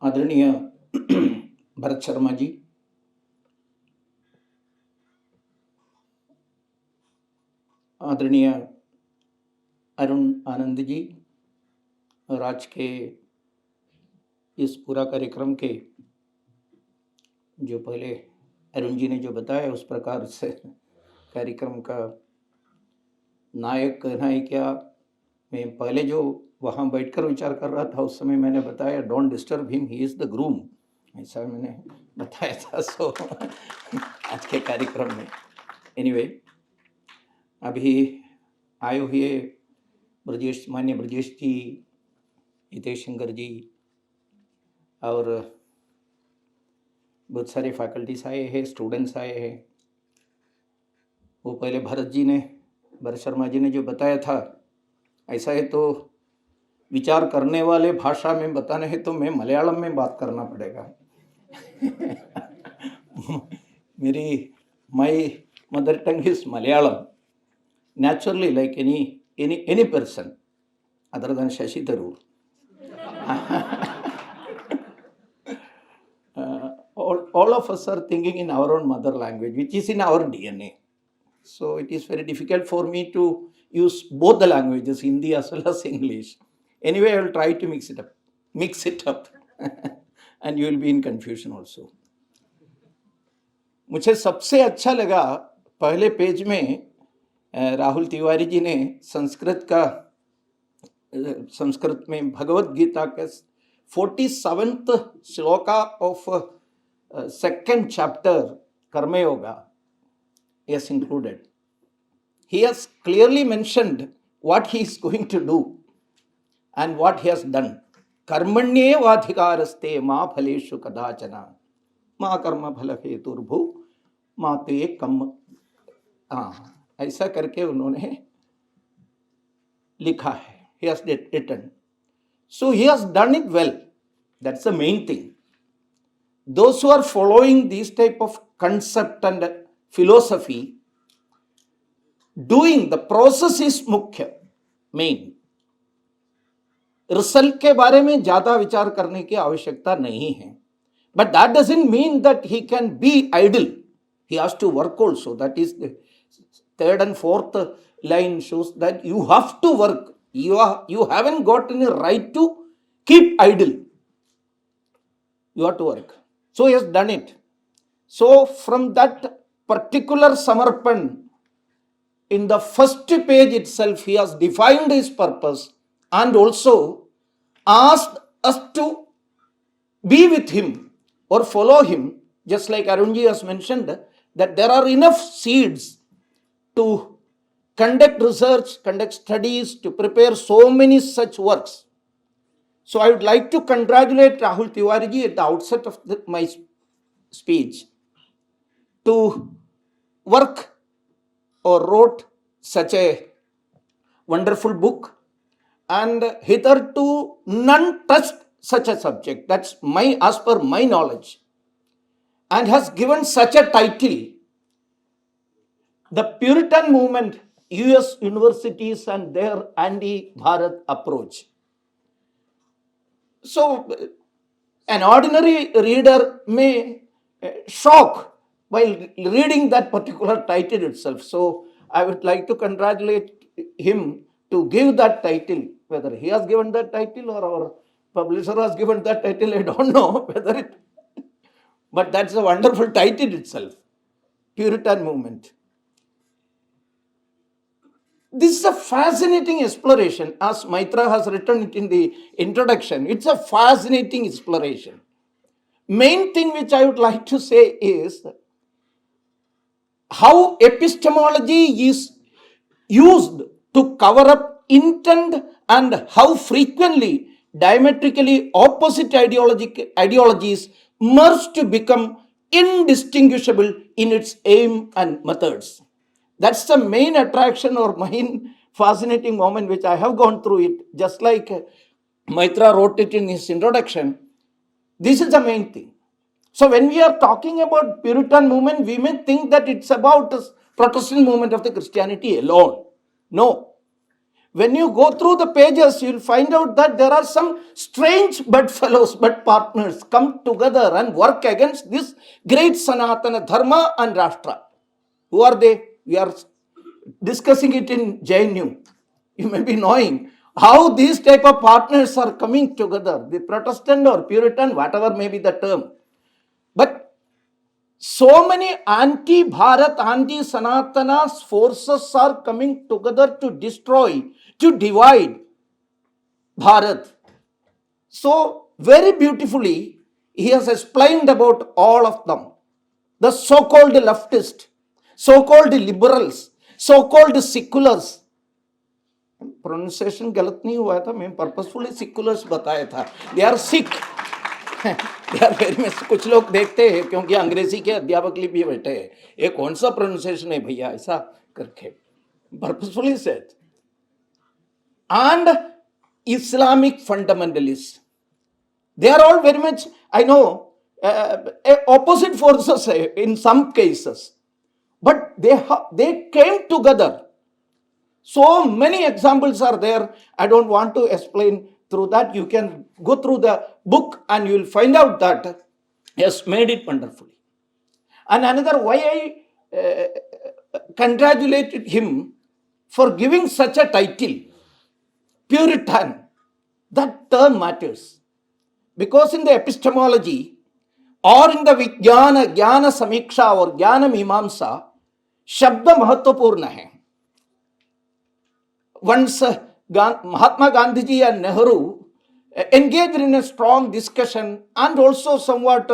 आदरणीय भरत शर्मा जी, आदरणीय अरुण आनंद जी और आज के इस पूरा कार्यक्रम के जो पहले अरुण जी ने जो बताया उस प्रकार से कार्यक्रम का नायक कहना ही क्या, मैं पहले जो वहाँ बैठकर विचार कर रहा था उस समय मैंने बताया don't disturb him, he is the groom, ऐसा मैंने बताया था। सो आज के कार्यक्रम में एनीवे अभी आए हुए ब्रजेश, मान्य ब्रजेश जी, हितेश शंकर जी और बहुत सारे फैकल्टीज आए हैं, स्टूडेंट्स आए हैं। वो पहले भरत शर्मा जी ने जो बताया था, ऐसा है तो विचार करने वाले भाषा में बताना है तो मैं मलयालम में बात करना पड़ेगा। My mother tongue is Malayalam, naturally like any person other than Shashi Tharoor. All of us are thinking in our own mother language, which is in our DNA. So it is very difficult for me to use both the languages, Hindi as well as English. Anyway, I will try to mix it up and you will be in confusion also. मुझे सबसे अच्छा लगा पहले page में राहुल तिवारी जी ने संस्कृत में भगवत गीता के 47th shloka of second chapter कर्मयोगा is included. He has clearly mentioned what he is going to do and what he has done. कर्मण्येवाधिकारस्ते मा फलेषु कदाचन मा कर्म फल हेतुर्भु मा ते कम, ऐसा करके उन्होंने लिखा है. He has written. So he has done it well. That's the main thing. Those who are following these type of concept and philosophy, doing the process is मुख्य, main. रिजल्ट के बारे में ज्यादा विचार करने की आवश्यकता नहीं है. But that doesn't mean that he can be idle. He has to work also. That is the third and fourth line shows that you have to work. You haven't got any right to keep idle. You have to work. So he has done it. So from that particular Samarpan, in the first page itself, he has defined his purpose and also asked us to be with him or follow him, just like Arunji has mentioned, that there are enough seeds to conduct research, conduct studies, to prepare so many such works. So I would like to congratulate Rahul Tiwari ji at the outset of my speech to work or wrote such a wonderful book, and hitherto none touched such a subject. That's as per my knowledge, and has given such a title, The Puritan Movement, US Universities and their Anti-Bharat Approach. So an ordinary reader may shock while reading that particular title itself. So I would like to congratulate him to give that title. Whether he has given that title or our publisher has given that title, I don't know whether it, but that's a wonderful title itself, Puritan Movement. This is a fascinating exploration, as Maitra has written it in the introduction. It's a fascinating exploration. Main thing which I would like to say is how epistemology is used to cover up intent and how frequently diametrically opposite ideologies merge to become indistinguishable in its aim and methods. That's the main attraction or main fascinating moment which I have gone through it, just like Maitra wrote it in his introduction. This is the main thing. So when we are talking about Puritan movement, we may think that it's about the Protestant movement of the Christianity alone. No. when you go through the pages, you'll find out that there are some strange bedfellows, bed partners come together and work against this great Sanatana Dharma and Rashtra. Who are they? We are discussing it in JNU. You may be knowing how these type of partners are coming together, the Protestant or Puritan, whatever may be the term. But so many anti-Bharat, anti-Sanatana forces are coming together to destroy, to divide Bharat. So, very beautifully, he has explained about all of them. The so-called leftist, so-called liberals, so-called seculars. Pronunciation गलत नहीं हुआ था, मैं purposefully sickulars बताया था. They are sick, they are very much. कुछ लोग देखते हैं क्योंकि अंग्रेजी के अध्यापक भी बैठे हैं, ये कौन सा प्रोनाउंसिएशन है भैया, ऐसा करके purposefully said. And Islamic fundamentalist, they are all very much, I know, opposite forces in some cases, but they came together. So many examples are there. I don't want to explain through that. You can go through the book and you will find out that he has made it wonderfully. And another, why I congratulated him for giving such a title, Puritan. That term matters. Because in the epistemology or in the Vijnana, Jnana Samiksha or Jnana Mimamsa, Shabda Mahatvapurna hai. Once Mahatma Gandhiji and Nehru engaged in a strong discussion and also somewhat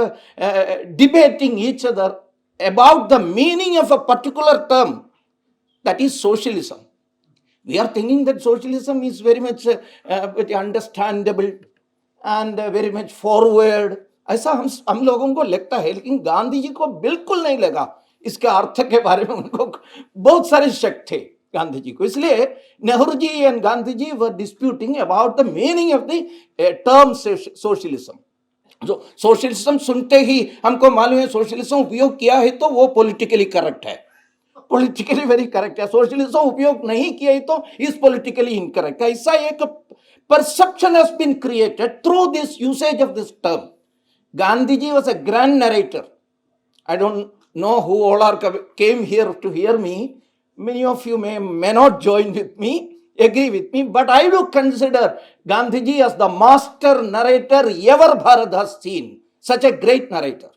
debating each other about the meaning of a particular term, that is socialism. We are thinking that socialism is very much understandable and very much forward. ऐसा हम लोगों को लगता है, लेकिन गांधी जी को बिल्कुल नहीं लगा. इसके अर्थ के बारे में उनको बहुत सारे शक थे गांधी जी को. इसलिए Nehru ji and Gandhi ji were disputing about the meaning of the term socialism. जो सोशलिज्म सुनते ही हमको मालूम है सोशलिज्म उपयोग किया है तो वो पॉलिटिकली करेक्ट है, पॉलिटिकली वेरी करेक्ट है. सोशलिज्म उपयोग नहीं किया है तो इज पॉलिटिकली इनकरेक्ट है. ऐसा एक perception has been created through this usage of this term. Gandhiji was a grand narrator. I don't know who all are came here to hear me. Many of you may not join with me, agree with me, but I do consider Gandhiji as the master narrator ever Bharat has seen. Such a great narrator.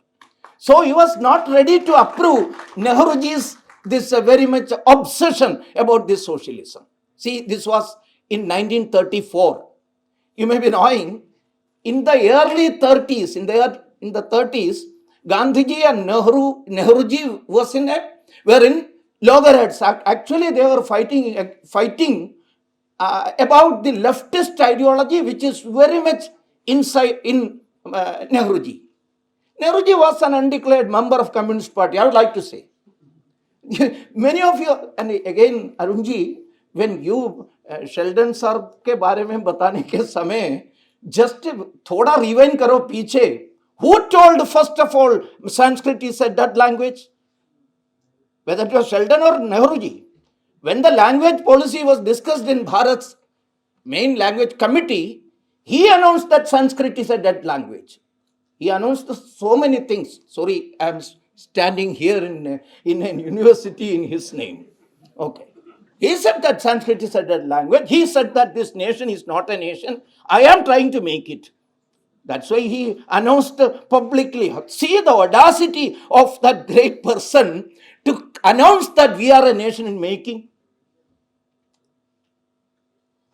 So he was not ready to approve Nehruji's this very much obsession about this socialism. See, this was in 1934. You may be knowing, in the early 30s, in the 30s, Gandhiji and Nehruji were in loggerheads. Actually, they were fighting about the leftist ideology, which is very much inside in Nehruji. Nehruji was an undeclared member of Communist Party, I would like to say. Many of you, and again, Arunji, when you Sheldon sir के बारे में बताने के समय just थोड़ा rewind करो पीछे. Who told first of all Sanskrit is a dead language? Whether it was Sheldon or Nehruji. When the language policy was discussed in Bharat's main language committee, he announced that Sanskrit is a dead language. He announced so many things. Sorry, I am standing here in a university in his name. Okay. He said that Sanskrit is a dead language. He said that this nation is not a nation. I am trying to make it. That's why he announced publicly. See the audacity of that great person to announce that we are a nation in making.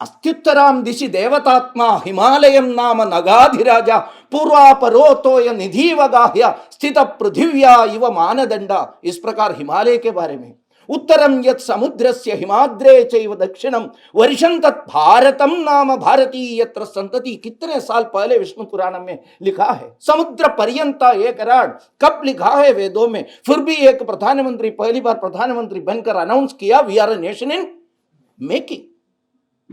Astyuttaram dishi devatatma Himalayam nama nagadhiraja purvaparotoya nidhivagahya sthita prithivya iva manadanda. इस प्रकार हिमालय के बारे में उत्तरम यत् समुद्रस्य हिमाद्रे चैव दक्षिणम वर्षं तत् भारतम नाम भारती यत्र संतति. कितने साल पहले विष्णु पुराण में लिखा है. समुद्र पर्यंत एक राड कब लिखा है वेदों में. फिर भी एक प्रधानमंत्री पहली बार प्रधानमंत्री बनकर अनाउंस किया we are a nation in making.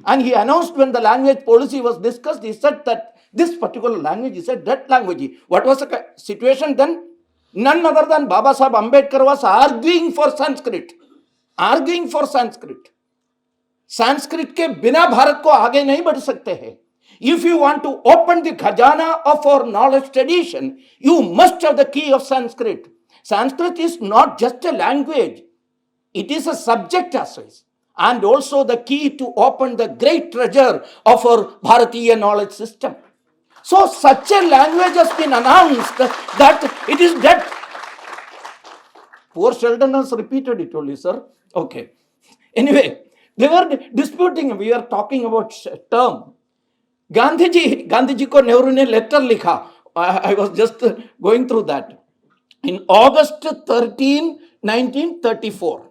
And he announced when the language policy was discussed, he said that this particular language is a dead language. What was the situation then? None other than Baba Sahib Ambedkar was arguing for Sanskrit. Sanskrit के बिना भारत को आगे नहीं बढ़ सकते हैं. If you want to open the khajana of our knowledge tradition, you must have the key of Sanskrit. Sanskrit is not just a language, it is a subject as well, and also the key to open the great treasure of our Bharatiya knowledge system. So such a language has been announced that it is dead. Poor Sheldon has repeated it only, sir. Okay. Anyway, they were disputing, we are talking about term. Gandhi ji को नेहरू ने letter लिखा. I was just going through that. In August 13, 1934,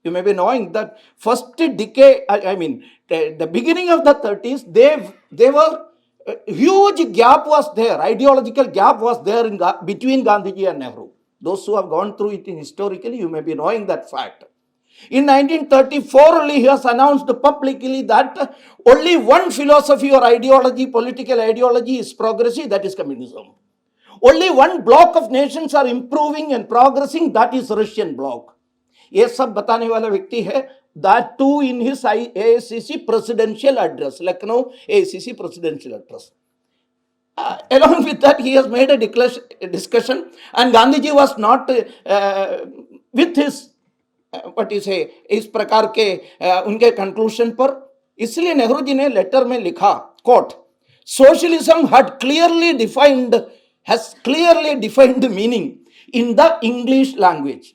you may be knowing that first decade, I mean, the beginning of the 30s, they were, huge gap was there, ideological gap was there between Gandhiji and Nehru. Those who have gone through it historically, you may be knowing that fact. In 1934 only he has announced publicly that only one philosophy or ideology, political ideology is progressive, that is communism. Only one block of nations are improving and progressing, that is Russian bloc. ये सब बताने वाला व्यक्ति है, that too in his AICC presidential address, Lucknow AICC presidential address. Along with that, he has made a discussion, and Gandhiji was not with his what you say, इस प्रकार के उनके कंक्लूजन पर. इसलिए नेहरू जी ने लेटर में लिखा, quote, socialism had clearly defined the meaning in the English language.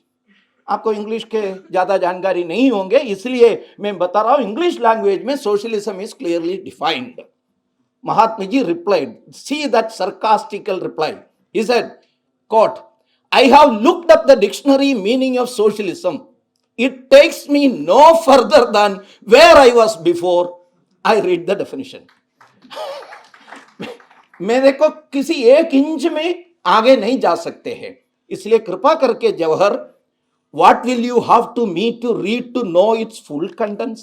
आपको इंग्लिश के ज्यादा जानकारी नहीं होंगे, इसलिए मैं बता रहा हूं, इंग्लिश लैंग्वेज में socialism is clearly defined. Mahatma ji replied, see that sarcastical reply. He said, quote, I have looked up the dictionary meaning of socialism. It takes me no further than where I was before I read the definition. मेरे को किसी एक inch में आगे नहीं जा सकते हैं. इसलिए कृपा करके Jawahar, what will you have to me to read to know its full contents?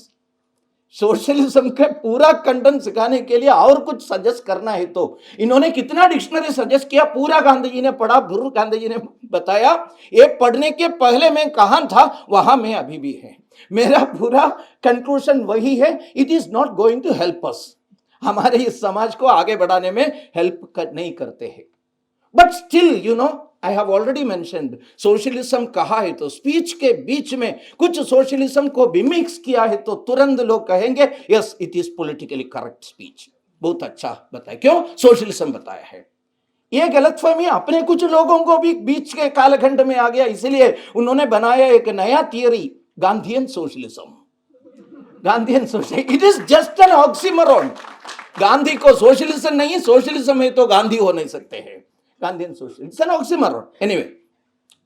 Socialism के पूरा कंटेंट सिखाने के लिए और कुछ सजेस्ट करना है तो इन्होंने कितना डिक्शनरी सजेस्ट किया, पूरा गांधी जी ने पढ़ा, फिर गांधी जी ने बताया. ये पढ़ने के पहले मैं कहां था वहां मैं अभी भी है. मेरा पूरा कंक्लूजन वही है, it is not going to help us. हमारे इस समाज को आगे बढ़ाने में हेल्प नहीं करते हैं. But still you know, I have already mentioned, socialism कहा है तो स्पीच के बीच में कुछ सोशलिज्म को भी मिक्स किया है तो तुरंत लोग कहेंगे yes it is politically correct speech. बहुत अच्छा बताया, क्यों सोशलिज्म बताया है. ये गलतफहमी अपने कुछ लोगों को भी बीच के कालखंड में आ गया, इसलिए उन्होंने बनाया एक नया theory, Gandhian socialism. Gandhian socialism, it is just an oxymoron. Gandhi को सोशलिज्म नहीं, सोशलिज्म है तो गांधी हो नहीं सकते हैं. Gandhian socialism, it's an oxymoron. Anyway,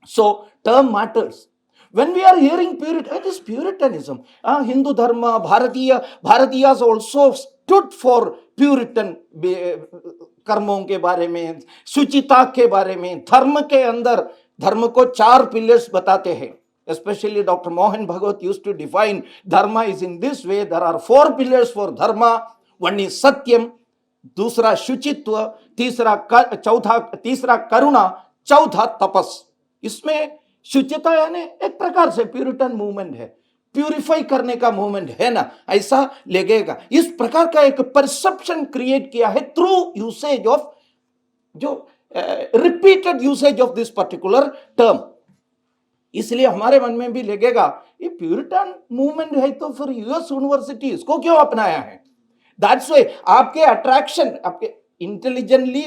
so term matters. When we are hearing Puritan, it is Puritanism. Hindu Dharma, Bharatiyas also stood for Puritan कर्मों के बारे में, सुचिता के बारे में. धर्म के अंदर धर्म को 4 पिलर्स बताते हैं. Especially Dr. Mohan Bhagwat used to define dharma is in this way. There are 4 pillars for dharma. One is satyam, दूसरा शुचित्व, तीसरा करुणा, चौथा तपस. इसमें शुचिता यानी एक प्रकार से प्यूरिटन मूवमेंट है, प्यूरिफाई करने का मूवमेंट है ना, ऐसा लगेगा. इस प्रकार का एक परसेप्शन क्रिएट किया है थ्रू यूसेज ऑफ, जो repeated usage of this particular term. इसलिए हमारे मन में भी लगेगा ये प्यूरिटन मूवमेंट है तो फिर यूएस यूनिवर्सिटी इसको क्यों अपनाया है. That's why आपके अट्रैक्शन, आपके इंटेलिजेंटली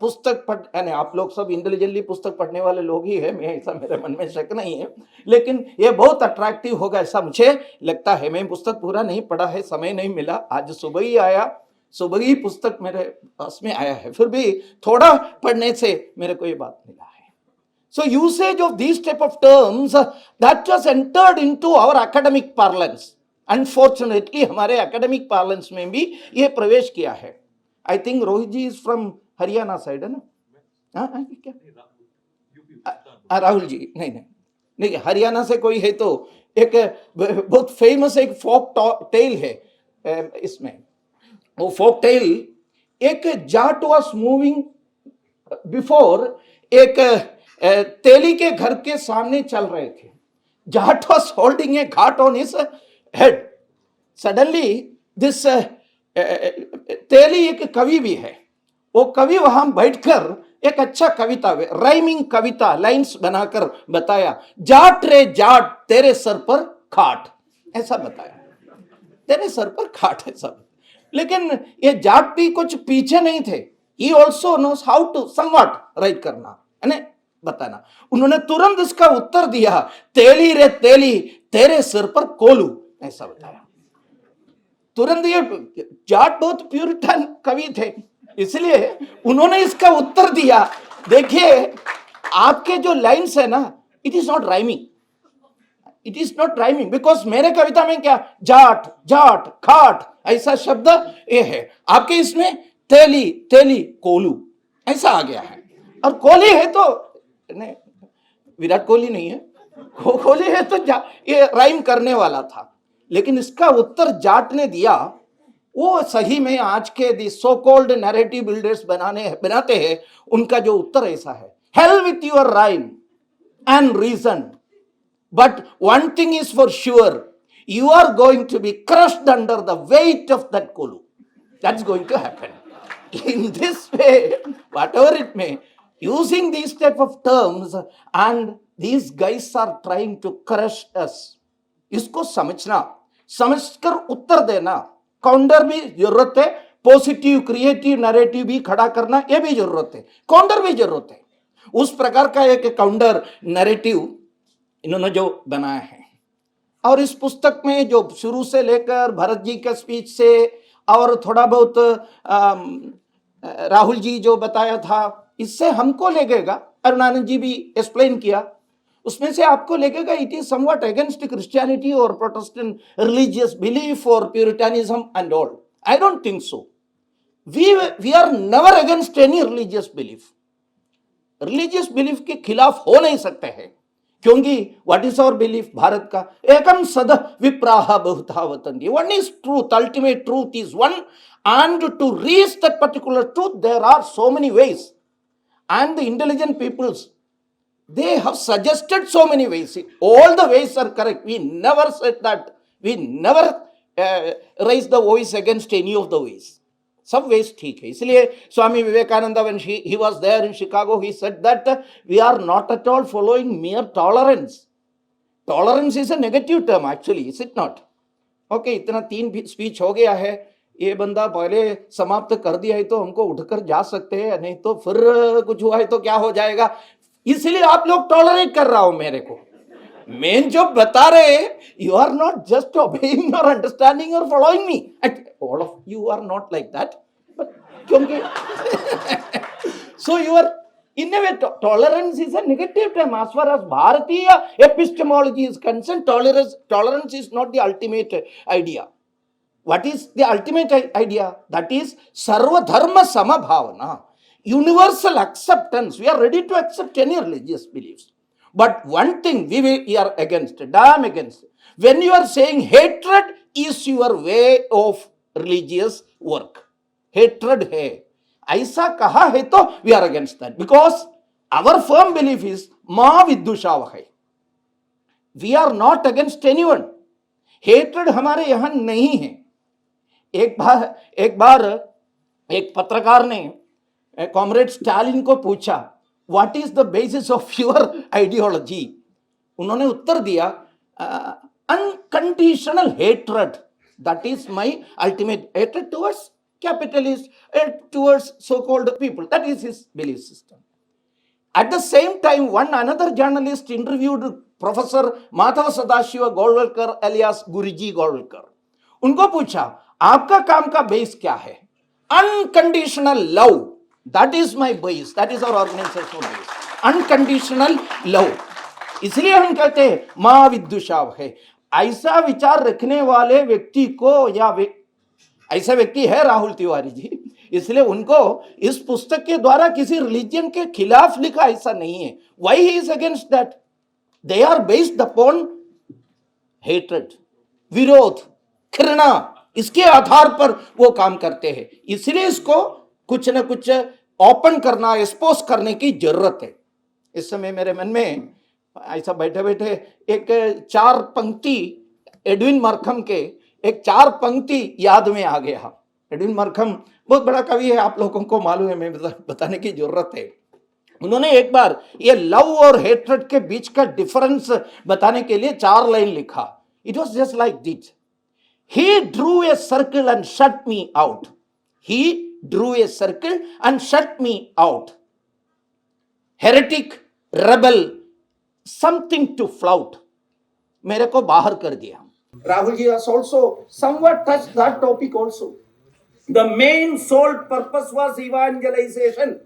पुस्तक पढ़, आप लोग सब इंटेलिजेंटली पुस्तक पढ़ने वाले लोग ही है, मैं ऐसा मेरे मन में शक नहीं है, लेकिन ये बहुत अट्रैक्टिव होगा ऐसा मुझे लगता है. मैं पुस्तक पूरा नहीं पढ़ा है, समय नहीं मिला, आज सुबह ही आया, सुबह ही पुस्तक मेरे पास में आया है, फिर भी थोड़ा पढ़ने से मेरे को ये बात मिला है. So usage of these type of terms that was entered into our academic parlance. Unfortunately हमारे एकेडमिक पार्लेंस में भी ये प्रवेश किया है. I think Rohit ji is from Haryana side है ना? क्या राहुल जी? नहीं, हरियाणा से कोई है तो एक बहुत फेमस एक फोक टेल है. इसमें वो फोक टेल, एक जाट वाज मूविंग बिफोर, एक तेली के घर के सामने चल रहे थे. जाट वाज होल्डिंग ए घाट on his head. Suddenly this teli एक कवि भी है, वो कवि वहां बैठकर एक अच्छा कविता, राइमिंग कविता लाइंस बनाकर बताया, जाट रे जाट तेरे सर पर खाट, ऐसा बताया, तेरे सर पर खाट ऐसा। लेकिन ये जाट भी कुछ पीछे नहीं थे, he also knows how to somewhat write करना, है बताना। उन्होंने तुरंत इसका उत्तर दिया, तेली रे तेली तेरे सिर पर कोलू, ऐसा बताया तुरंत। ये जाट बहुत प्यूरिटन कवि थे, इसलिए उन्होंने इसका उत्तर दिया। देखिए आपके जो लाइन्स है ना, it is not rhyming, it is not rhyming, because मेरे कविता में क्या जाट जाट खाट ऐसा शब्द ये है, आपके इसमें तेली तेली कोलू ऐसा आ गया है। और कोहली है तो नहीं, विराट कोहली नहीं है, कोहली है तो ये राइम करने वाला था, लेकिन इसका उत्तर जाट ने दिया। वो सही में आज के the so called narrative builders बनाते हैं, उनका जो उत्तर ऐसा है, hell with your rhyme and reason, but one thing is for sure, you are going to be crushed under the weight of that kolu. That's going to happen. In this way, whatever it may, using these type of terms, and these guys are trying to crush us. इसको समझना, समझकर उत्तर देना, counter भी जरूरत है, positive creative narrative भी खड़ा करना ये भी जरूरत है, काउंटर भी जरूरत है। उस प्रकार का एक काउंटर नैरेटिव इन्होंने जो बनाया है। और इस पुस्तक में जो शुरू से लेकर भरत जी के स्पीच से और थोड़ा बहुत राहुल जी जो बताया था, इससे हमको लगेगा, अरुणानंद जी भी एक्सप्लेन किया, उसमें से आपको लगेगा it is somewhat against Christianity और प्रोटेस्टेंट रिलीजियस बिलीफ और Puritanism and all. I don't think so. We are never against any religious belief. Religious belief के खिलाफ हो नहीं सकते हैं, क्योंकि what is our belief Bharat का, एकम सद विप्राह बहुधा वतन्ति, one is truth, ultimate truth is one, and to reach that particular truth there are so many ways, and the intelligent peoples, they have suggested so many ways, all the ways are correct, we never said that, we never raised the voice against any of the ways, सब veg ठीक है। इसलिए Swami Vivekananda when he was there in Chicago, he said that we are not at all following mere tolerance. Tolerance is a negative term actually, is it not? Okay, इतना 3 speech हो गया है, ये बंदा पहले समाप्त कर दिया है तो हमको उठकर जा सकते हैं, नहीं तो फिर कुछ हुआ है तो क्या हो जाएगा। इसलिए आप लोग टॉलरेट कर रहा हो मेरे को, मेन जो बता रहे, you are not just obeying और अंडरस्टैंडिंग और following me, all of you are not like that, but क्योंकि so you are in a way tolerance is a negative term as far as Bharatiya epistemology is concerned. Tolerance is not the ultimate idea. What is the ultimate idea? That is sarva dharma samabhavana, universal acceptance. We are ready to accept any religious beliefs, but one thing we are against, damn against, when you are saying hatred is your way of religious work, hatred hai, ऐसा कहा है तो we are against that, because our firm belief is मां विद्वेषावह है, we are not against anyone, hatred हमारे यहां नहीं है। एक बार एक पत्रकार ने कॉमरेड स्टालिन को पूछा, what is the basis of your ideology? उन्होंने उत्तर दिया, unconditional hatred, that is my ultimate hatred towards capitalist, towards so-called people. That is his belief system. At the same time, another journalist interviewed Professor Madhava Sadashiva Golwalkar alias Guruji Golwalkar. उनको पूछा, आपका काम का base क्या है? Unconditional love. That is my base. That is our organizational base. Unconditional love. इसलिए हम कहते हैं मां विद्वेषाव है। ऐसा विचार रखने वाले व्यक्ति को, या ऐसा व्यक्ति है राहुल तिवारी जी, इसलिए उनको इस पुस्तक के द्वारा किसी रिलीजन के खिलाफ लिखा ऐसा नहीं है। Why he is against that? They are based upon hatred, विरोध, घृणा, इसके आधार पर वो काम करते हैं। इसलिए इसको कुछ न कुछ ओपन करना, एक्सपोज करने की जरूरत है। इस समय मेरे मन में ऐसा बैठे बैठे एक 4 पंक्ति एडविन मार्कम के एक 4 पंक्ति याद में आ गया। एडविन मार्कहम बहुत बड़ा कवि है, आप लोगों को मालूम है, मैं बताने की जरूरत है। उन्होंने एक बार ये लव और हेट्रेड के बीच का डिफरेंस बताने के लिए 4 लाइन लिखा। It was just like this: he drew a circle and shut me out, he drew a circle and shut me out, heretic, rebel, something to flout, मेरे को बाहर कर दिया। Rahul ji has also somewhat touched that topic also. The main sole purpose was evangelization.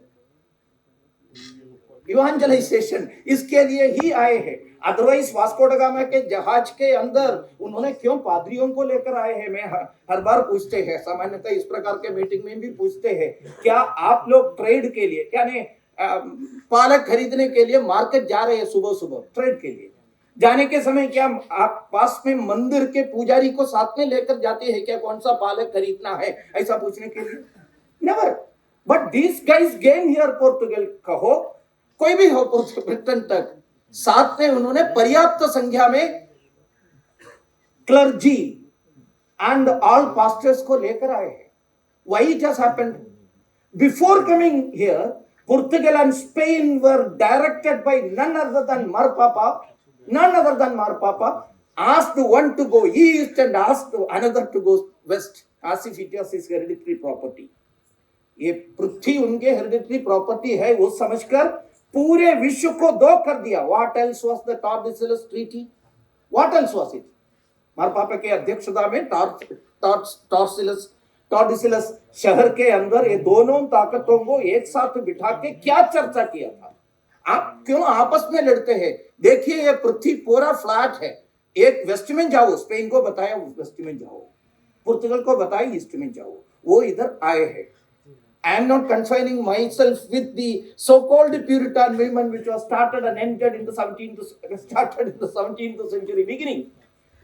Evangelization, इसके लिए ही आए हैं। Otherwise Vasco da Gama के जहाज के अंदर उन्होंने क्यों पादरियों को लेकर आए हैं? मैं हर बार पूछते हैं, सामान्यतः इस प्रकार के मीटिंग में भी पूछते हैं, क्या आप लोग ट्रेड के लिए, यानी पालक खरीदने के लिए मार्केट जा रहे हैं सुबह सुबह ट्रेड के लिए, जाने के समय क्या आप पास में मंदिर के पुजारी को साथ में लेकर जाते हैं क्या, कौन सा पालक खरीदना है, ऐसा पूछने के लिए? Never. But this guys game here Portugal, कहो कोई भी हो ब्रिटेन तक, साथ में उन्होंने पर्याप्त संख्या में क्लर्जी एंड ऑल पास्टर्स को लेकर आए हैं। Why it has happened? Before coming here, Portugal and Spain were directed by none other than Marpapa, asked one to go east and asked another to go west, as if it was his hereditary property. ये पृथ्वी उनके hereditary property है वो समझकर पूरे विश्व को दो कर दिया। What else was the Tordesillas Treaty? What else was it? मारपापा के अध्यक्षता में टॉर्डिसिलस शहर के अंदर ये दोनों ताकतों को एक साथ बिठा के क्या चर्चा किया था? आप क्यों आपस में लड़ते हैं? देखिए ये पृथ्वी पूरा फ्लैट है, एक वेस्ट में जाओ, स्पेन को बताया वेस्ट में जाओ, पुर्तगाल को बताया ईस्ट में जाओ, वो इधर आए हैं। I am not confining myself with the so-called Puritan movement which was started and ended in the 17th century beginning.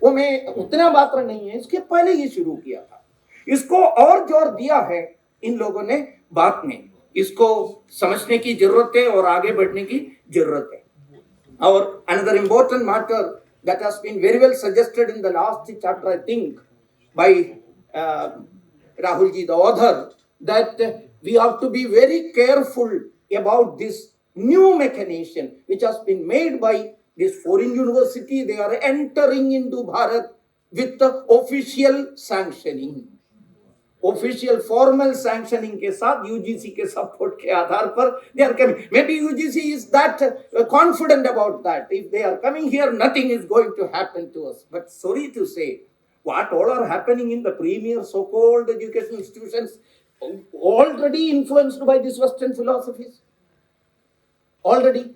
वो मैं उतना बात नहीं है, इसके पहले ये शुरू किया था। इसको और जोर दिया है इन लोगों ने बात में, इसको समझने की जरूरत है और आगे बढ़ने की जरूरत है। और another important matter that has been very well suggested in the last chapter, I think, by Rahul ji, the author, that we have to be very careful about this new machination which has been made by this foreign university. They are entering into Bharat with the official sanctioning, official formal sanctioning के साथ, UGC के support के आधार पर they are coming. Maybe UGC is that confident about that. If they are coming here, nothing is going to happen to us. But sorry to say, what all are happening in the premier so-called educational institutions already influenced by these Western philosophies. Already.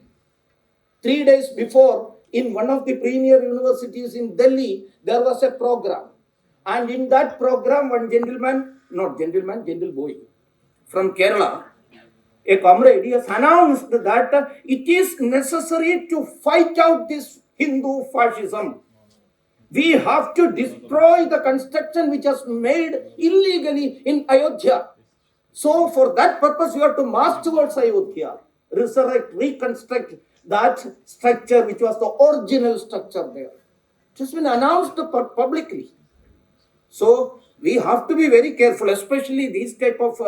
3 days before, in one of the premier universities in Delhi, there was a program. And in that program, one gentle boy from Kerala, a comrade, he has announced that it is necessary to fight out this Hindu fascism. We have to destroy the construction which was made illegally in Ayodhya. So for that purpose, we have to march towards Ayodhya, resurrect, reconstruct that structure which was the original structure there. It has been announced publicly. So we have to be very careful, especially these type of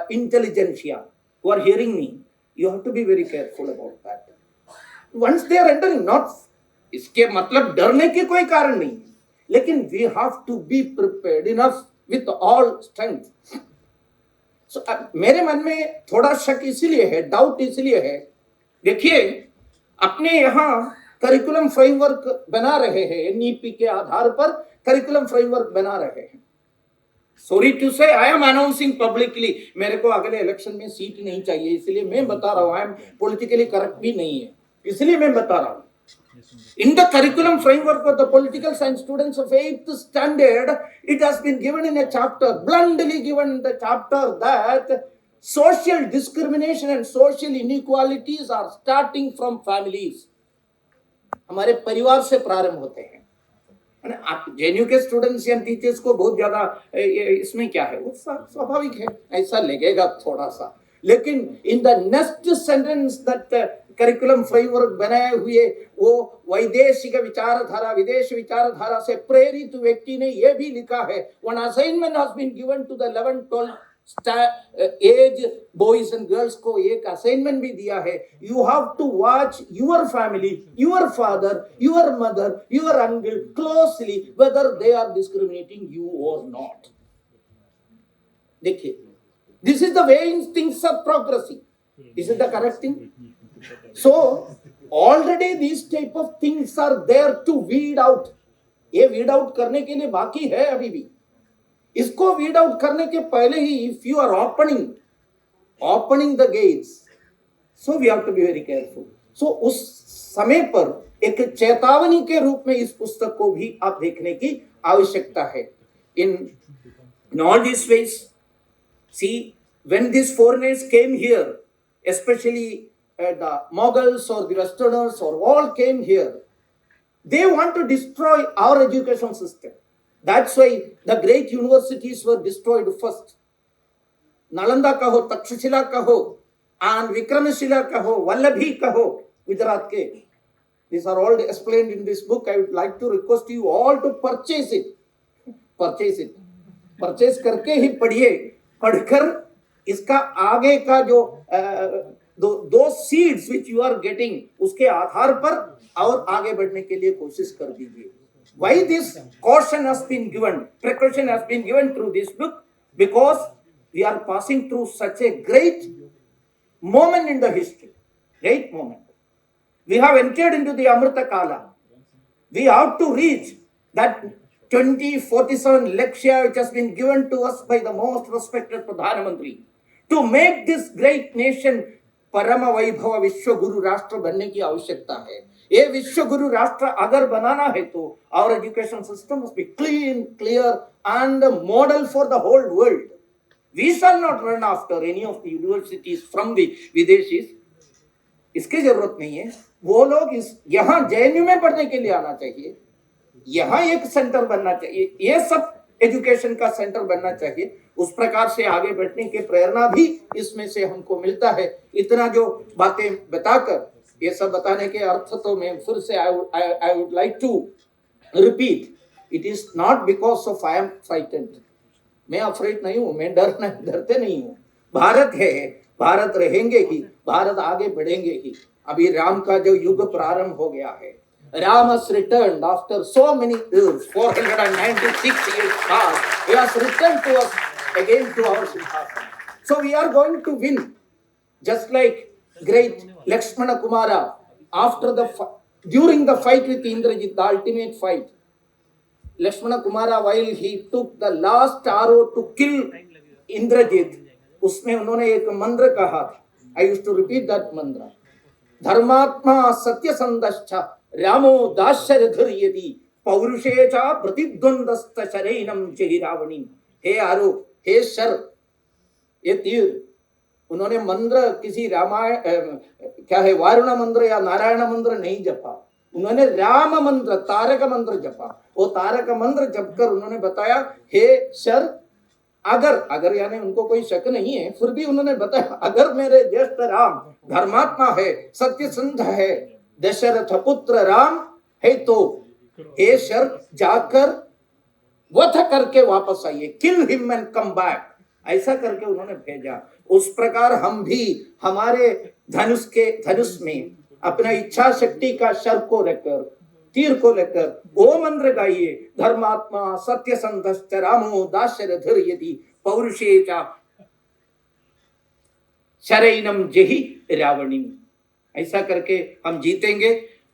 intelligentsia who are hearing me. You have to be very careful about that. Once they are entering, not इसके मतलब डरने की कोई कारण नहीं, लेकिन we have to be prepared enough with all strength. So मेरे मन में थोड़ा शक इसलिए है, डाउट इसलिए है, देखिए अपने यहाँ करिकुलम फ्रेमवर्क बना रहे हैं, एनईपी के आधार पर करिकुलम फ्रेमवर्क बना रहे हैं। सॉरी टू से, आई एम अनाउंसिंग पब्लिकली, मेरे को अगले इलेक्शन में सीट नहीं चाहिए, इसलिए मैं बता रहा हूँ। आई एम पॉलिटिकली करेक्ट भी नहीं है, इसलिए मैं बता रहा हूँ। In the curriculum framework for the political science students of 8th standard, it has been given in a chapter, bluntly given in the chapter, that social discrimination and social inequalities are starting from families. हमारे परिवार से प्रारंभ होते हैं। JNU के students या teachers को बहुत ज्यादा इसमें क्या है, वो स्वाभाविक है, ऐसा लगेगा थोड़ा सा, लेकिन in the next sentence that curriculum framework बनाए हुए वो वैदेशिक विचारधारा विदेश विचारधारा से प्रेरित व्यक्ति ने यह भी लिखा है, one assignment has been given to the 11-12 age boys and girls को एक असाइनमेंट भी दिया है, you have to watch your family, your father, your mother, your uncle closely whether they are discriminating you और नॉट. देखिए, this is the way things are progressing. Is it the correct thing? So already these type of things are there to weed out. ये weed out करने के लिए बाकी है अभी भी. इसको weed out करने के पहले ही if you are opening the gates, so we have to be very careful. So उस समय पर एक चेतावनी के रूप में इस पुस्तक को भी आप देखने की आवश्यकता है. In all these ways, see, when these foreigners came here, especially the Mughals or the Westerners or all came here, they want to destroy our education system. That's why the great universities were destroyed first. Nalanda kaho, Takshashila kaho, and Vikramashila kaho, Vallabhi kaho, Gujarat ke. These are all explained in this book. I would like to request you all to purchase it. Purchase it. Purchase करके ही पढ़िए. पढ़कर इसका आगे का जो दो seeds which you are getting उसके आधार पर और आगे बढ़ने के लिए कोशिश कर दीजिए. Why this caution has been given, precaution has been given through this book? Because we are passing through such a great moment in the history. Great moment. We have entered into the Amrita Kala. We have to reach that 2047 Lakshya which has been given to us by the most respected Pradhan Mantri to make this great nation परम वैभव विश्व गुरु राष्ट्र बनने की आवश्यकता है. ये विश्व गुरु राष्ट्र अगर बनाना है तो our education system must be clean, clear and a model for the whole world. We shall not run after any of the universities from the विदेशीज. इसकी जरूरत नहीं है. वो लोग यहाँ JNU में पढ़ने के लिए आना चाहिए. यहाँ एक सेंटर बनना चाहिए. ये सब एजुकेशन का सेंटर बनना चाहिए. उस प्रकार से आगे बढ़ने की प्रेरणा भी इसमें से हमको मिलता है. इतना जो बातें बताकर ये सब बताने के अर्थ तो मैं फिर से I would like to repeat. It is not because of I am frightened. मैं अफ्रेड नहीं हूँ. मैं डरते नहीं हूँ. भारत है, भारत रहेंगे ही, भारत आगे बढ़ेंगे ही. अभी राम का जो युग प्रारंभ हो गया है. Ram has returned after so many years, 496 years past. He has returned to us again to our Simhasana. So we are going to win, just like great Lakshmana Kumara after during the fight with Indrajit, the ultimate fight. Lakshmana Kumara, while he took the last arrow to kill Indrajit, उसमें उन्होंने एक मंत्र कहा था. I used to repeat that mantra. धर्मात्मा सत्य संदश्च रामो दाशरधुर्यति पौरुषेचा प्रतिद्वंदस्त शरैनम जहि रावणी. हे आरो, हे शर, ये तीर उन्होंने मंत्र किसी रामायण क्या है वारुण मंत्र या नारायण मंत्र नहीं जपा. उन्होंने राम मंत्र, तारक मंत्र जपा. वो तारक मंत्र जपकर उन्होंने बताया, हे शर, अगर यानी उनको कोई शक नहीं है, फिर भी उन्होंने बताया, अगर मेरे ज्येष्ठ राम धर्मात्मा है, सत्य संध है, दशरथ पुत्र राम है, तो हे शर जाकर वध करके वापस आइए. Kill him and come back. ऐसा करके उन्होंने भेजा. उस प्रकार हम भी हमारे धनुष में अपना इच्छा शक्ति का शर को लेकर, तीर को लेकर वो मंत्र गाइए. धर्मात्मा सत्य संतश्च रामो दाशरथिर्यति पौरुषेचा शरैनम जहि रावणी. ऐसा करके हम जीतेंगे,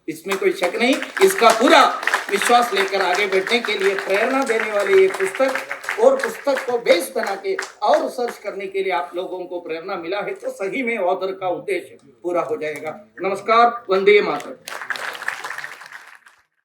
इसमें कोई शक नहीं. इसका पूरा विश्वास लेकर आगे बढ़ने के लिए प्रेरणा देने वाली ये पुस्तक, और पुस्तक को बेस बना के और रिसर्च करने के लिए आप लोगों को प्रेरणा मिला है, तो सही में ऑथर का उद्देश्य पूरा हो जाएगा. नमस्कार. वंदे मातरम.